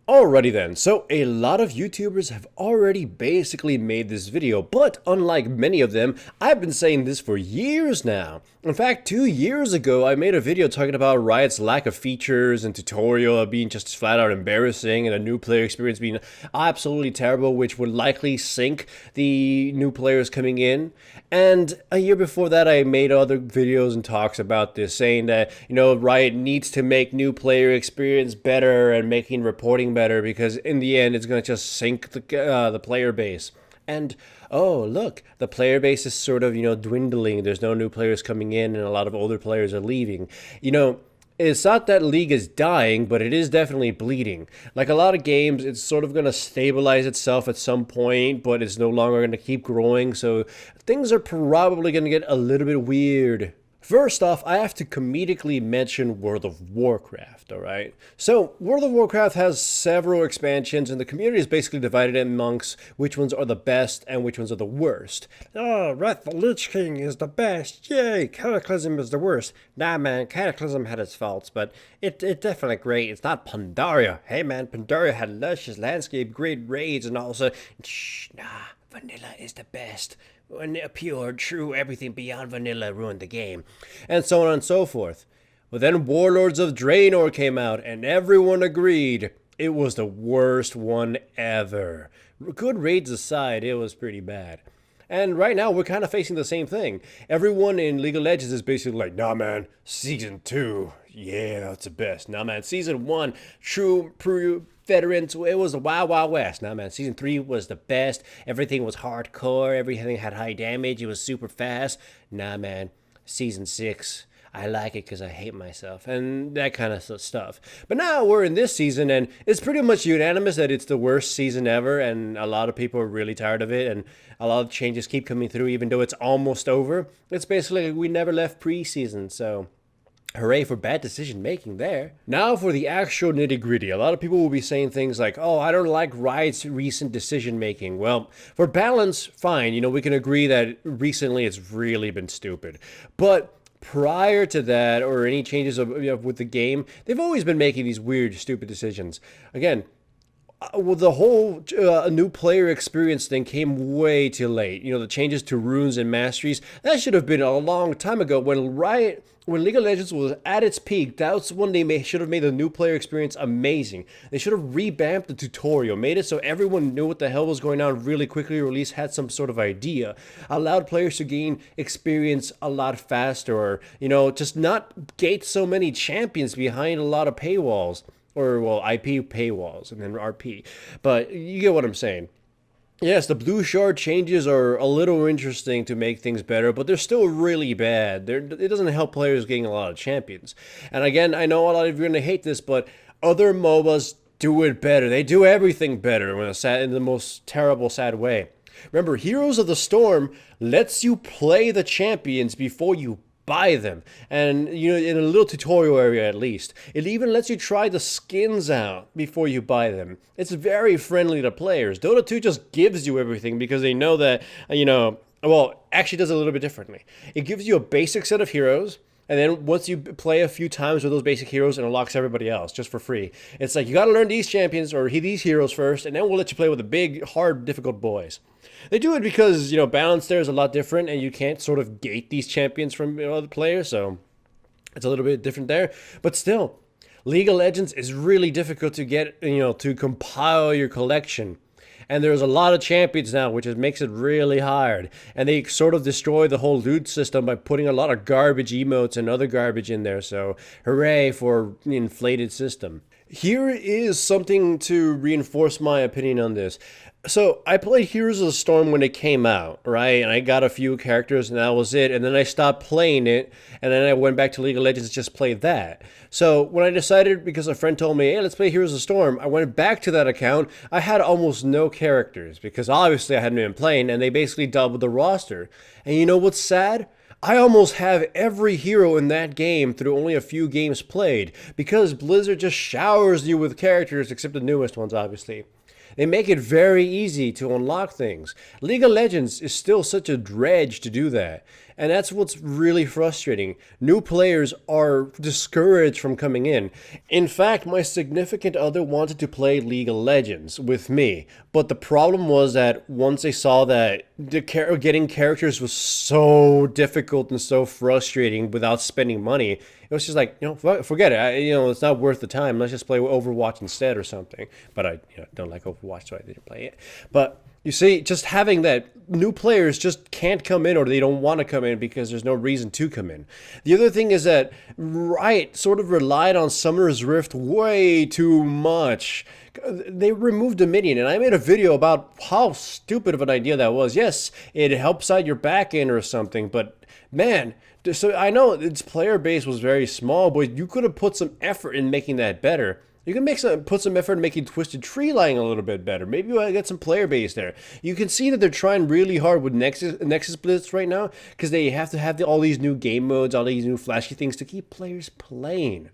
Alrighty then, so a lot of YouTubers have already basically made this video, but unlike many of them, I've been saying this for years now. In fact, 2 years ago, I made a video talking about Riot's lack of features and tutorial being just flat out embarrassing and a new player experience being absolutely terrible, which would likely sink the new players coming in. And a year before that, I made other videos and talks about this, saying that, Riot needs to make new player experience better and making reporting better, because in the end, it's going to just sink the player base. And oh, look, the player base is sort of, dwindling. There's no new players coming in, and a lot of older players are leaving. It's not that League is dying, but it is definitely bleeding. Like a lot of games, it's sort of going to stabilize itself at some point, but it's no longer going to keep growing. So things are probably going to get a little bit weird. First off, I have to comedically mention World of Warcraft, alright? So, World of Warcraft has several expansions, and the community is basically divided amongst which ones are the best and which ones are the worst. Oh, Wrath the Lich King is the best, yay! Cataclysm is the worst. Nah man, Cataclysm had its faults, but it's definitely great. It's not Pandaria. Hey man, Pandaria had luscious landscape, great raids, and also, vanilla is the best. When pure, true, everything beyond vanilla ruined the game. And so on and so forth. But then Warlords of Draenor came out, and everyone agreed it was the worst one ever. Good raids aside, it was pretty bad. And right now, we're kind of facing the same thing. Everyone in League of Legends is basically like, nah man, Season 2, yeah, that's the best. Nah man, Season 1, true veterans, it was the Wild Wild West. Nah man, Season 3 was the best. Everything was hardcore, everything had high damage, it was super fast. Nah man, Season 6, I like it because I hate myself, and that kind of stuff. But now we're in this season, and it's pretty much unanimous that it's the worst season ever, and a lot of people are really tired of it, and a lot of changes keep coming through, even though it's almost over. It's basically we never left preseason, so hooray for bad decision making there. Now for the actual nitty gritty. A lot of people will be saying things like, oh, I don't like Riot's recent decision making. Well, for balance, fine. We can agree that recently it's really been stupid. But prior to that, or any changes with the game, they've always been making these weird, stupid decisions. Again, well, the whole new player experience thing came way too late. The changes to runes and masteries, that should have been a long time ago when League of Legends was at its peak. That's when they should have made the new player experience amazing. They should have revamped the tutorial, made it so everyone knew what the hell was going on really quickly, or at least had some sort of idea. Allowed players to gain experience a lot faster, or, just not gate so many champions behind a lot of paywalls. Or, well, IP paywalls and then RP. But you get what I'm saying. Yes, the blue shard changes are a little interesting to make things better, but they're still really bad. It doesn't help players getting a lot of champions. And again, I know a lot of you are going to hate this, but other MOBAs do it better. They do everything better in the most terrible, sad way. Remember, Heroes of the Storm lets you play the champions before you buy them, and in a little tutorial area at least. It even lets you try the skins out before you buy them. It's very friendly to players. Dota 2 just gives you everything because they know that, well, actually does it a little bit differently. It gives you a basic set of heroes, and then once you play a few times with those basic heroes, it unlocks everybody else just for free. It's like, you gotta learn these champions or these heroes first, and then we'll let you play with the big, hard, difficult boys. They do it because, balance there is a lot different, and you can't sort of gate these champions from other players, so it's a little bit different there. But still, League of Legends is really difficult to get, to compile your collection. And there's a lot of champions now, which makes it really hard. And they sort of destroy the whole loot system by putting a lot of garbage emotes and other garbage in there. So hooray for the inflated system. Here is something to reinforce my opinion on this. So I played Heroes of the Storm when it came out, right? And I got a few characters and that was it. And then I stopped playing it. And then I went back to League of Legends to just play that. So when I decided, because a friend told me, hey, let's play Heroes of the Storm, I went back to that account. I had almost no characters because obviously I hadn't been playing, and they basically doubled the roster. And you know what's sad? I almost have every hero in that game through only a few games played, because Blizzard just showers you with characters, except the newest ones, obviously. They make it very easy to unlock things. League of Legends is still such a dredge to do that. And that's what's really frustrating. New players are discouraged from coming in. In fact, my significant other wanted to play League of Legends with me. But the problem was that once they saw that getting characters was so difficult and so frustrating without spending money, it was just like, forget it. It's not worth the time. Let's just play Overwatch instead or something. But I don't like Overwatch, so I didn't play it. But you see, just having that new players just can't come in or they don't want to come in because there's no reason to come in. The other thing is that Riot sort of relied on Summoner's Rift way too much. They removed Dominion, and I made a video about how stupid of an idea that was. Yes, it helps out your back end or something, but man, so I know its player base was very small, but you could have put some effort in making that better. You can put some effort in making Twisted Tree Lying a little bit better. Maybe you'll get some player base there. You can see that they're trying really hard with Nexus Blitz right now because they have to have all these new game modes, all these new flashy things to keep players playing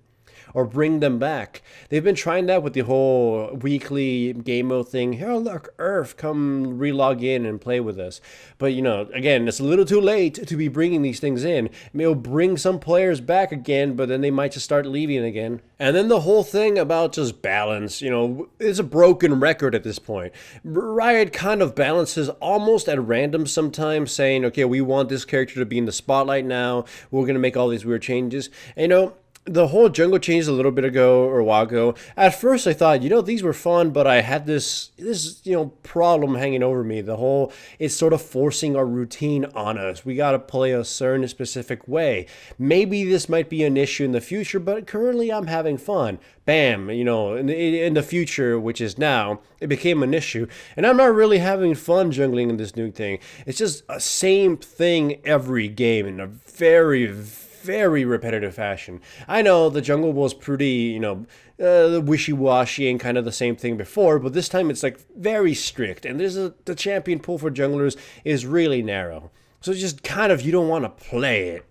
or bring them back. They've been trying that with the whole weekly game mode thing. Here, look, Earth, come relog in and play with us. But, again, it's a little too late to be bringing these things in. It'll bring some players back again, but then they might just start leaving again. And then the whole thing about just balance, it's a broken record at this point. Riot kind of balances almost at random sometimes, saying, okay, we want this character to be in the spotlight now. We're going to make all these weird changes. And, the whole jungle changed a little bit ago or a while ago. At first I thought, these were fun, but I had this problem hanging over me. It's sort of forcing our routine on us. We got to play a certain specific way. Maybe this might be an issue in the future, but currently I'm having fun. Bam, in the future, which is now, it became an issue. And I'm not really having fun jungling in this new thing. It's just a same thing every game in a very repetitive fashion. I know the jungle was pretty, wishy-washy and kind of the same thing before, but this time it's like very strict, and the champion pool for junglers is really narrow. So just kind of, you don't want to play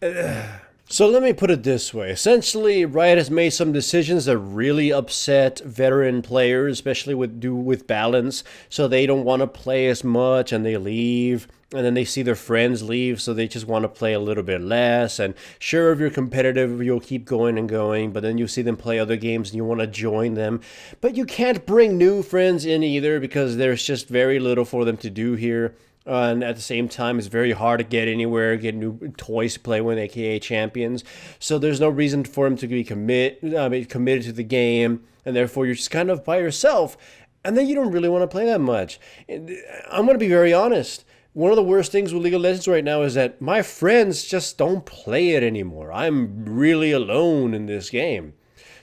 it. So let me put it this way. Essentially, Riot has made some decisions that really upset veteran players, especially with balance, so they don't want to play as much and they leave. And then they see their friends leave, so they just want to play a little bit less. And sure, if you're competitive, you'll keep going and going, but then you see them play other games and you want to join them. But you can't bring new friends in either because there's just very little for them to do here. And at the same time, it's very hard to get anywhere, get new toys to play with, aka champions. So there's no reason for them to be committed to the game, and therefore you're just kind of by yourself. And then you don't really want to play that much. I'm going to be very honest. One of the worst things with League of Legends right now is that my friends just don't play it anymore. I'm really alone in this game.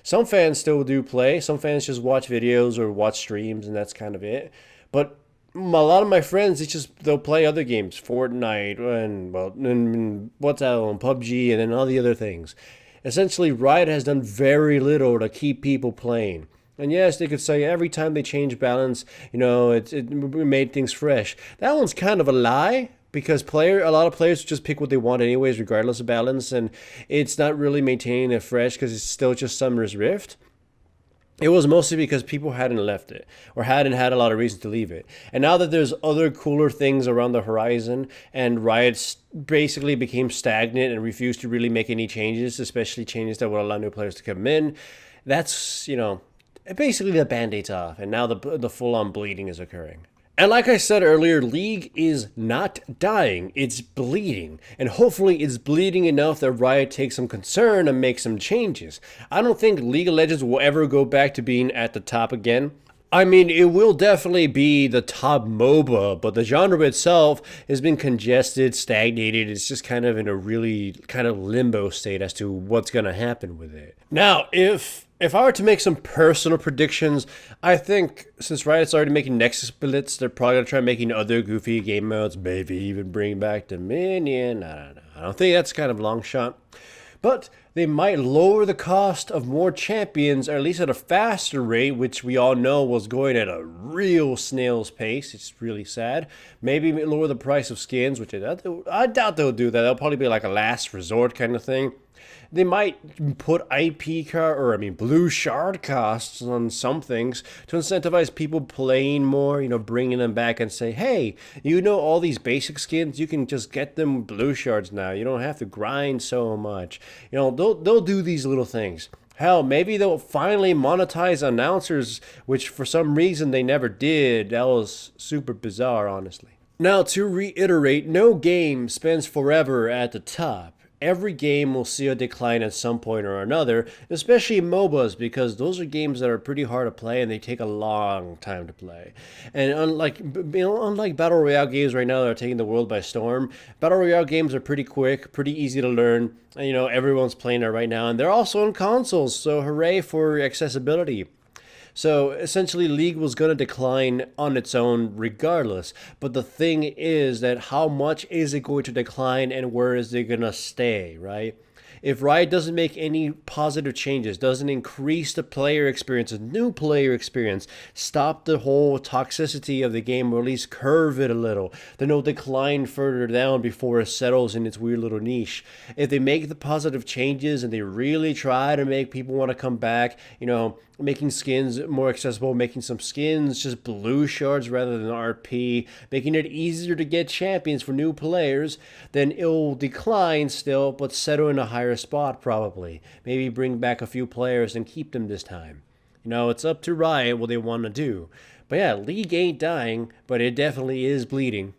Some fans still do play. Some fans just watch videos or watch streams, and that's kind of it. But a lot of my friends, they'll play other games, Fortnite and what's that on PUBG, and then all the other things. Essentially, Riot has done very little to keep people playing. And yes, they could say every time they change balance, it made things fresh. That one's kind of a lie because a lot of players just pick what they want anyways, regardless of balance, and it's not really maintaining it fresh because it's still just Summoner's Rift. It was mostly because people hadn't left it or hadn't had a lot of reason to leave it. And now that there's other cooler things around the horizon and Riot basically became stagnant and refused to really make any changes, especially changes that would allow new players to come in, that's, basically the band-aid's off, and now the full-on bleeding is occurring. And like I said earlier, League is not dying, it's bleeding. And hopefully it's bleeding enough that Riot takes some concern and makes some changes. I don't think League of Legends will ever go back to being at the top again. I mean, it will definitely be the top MOBA, but the genre itself has been congested, stagnated. It's just kind of in a really kind of limbo state as to what's going to happen with it. Now, if I were to make some personal predictions, I think since Riot's already making Nexus Blitz, they're probably going to try making other goofy game modes, maybe even bring back Dominion. I don't know. I don't think that's kind of a long shot. But they might lower the cost of more champions, or at least at a faster rate, which we all know was going at a real snail's pace. It's really sad. Maybe lower the price of skins, which I doubt they'll do that. That'll probably be like a last resort kind of thing. They might put IP card or I mean blue shard costs on some things to incentivize people playing more, bringing them back and say, "Hey, all these basic skins, you can just get them blue shards now. You don't have to grind so much." They'll do these little things. Hell, maybe they'll finally monetize announcers, which for some reason they never did. That was super bizarre, honestly. Now, to reiterate, no game spends forever at the top. Every game will see a decline at some point or another, especially MOBAs, because those are games that are pretty hard to play and they take a long time to play. And unlike Battle Royale games right now that are taking the world by storm, Battle Royale games are pretty quick, pretty easy to learn, and everyone's playing it right now, and they're also on consoles, so hooray for accessibility. So essentially, League was going to decline on its own regardless. But the thing is that how much is it going to decline and where is it going to stay, right? If Riot doesn't make any positive changes, doesn't increase the player experience, a new player experience, stop the whole toxicity of the game, or at least curve it a little, then it'll decline further down before it settles in its weird little niche. If they make the positive changes and they really try to make people want to come back, making skins more accessible, making some skins just blue shards rather than RP, making it easier to get champions for new players, then it'll decline still, but settle in a higher spot probably. Maybe bring back a few players and keep them this time. It's up to Riot what they want to do. But yeah, League ain't dying, but it definitely is bleeding.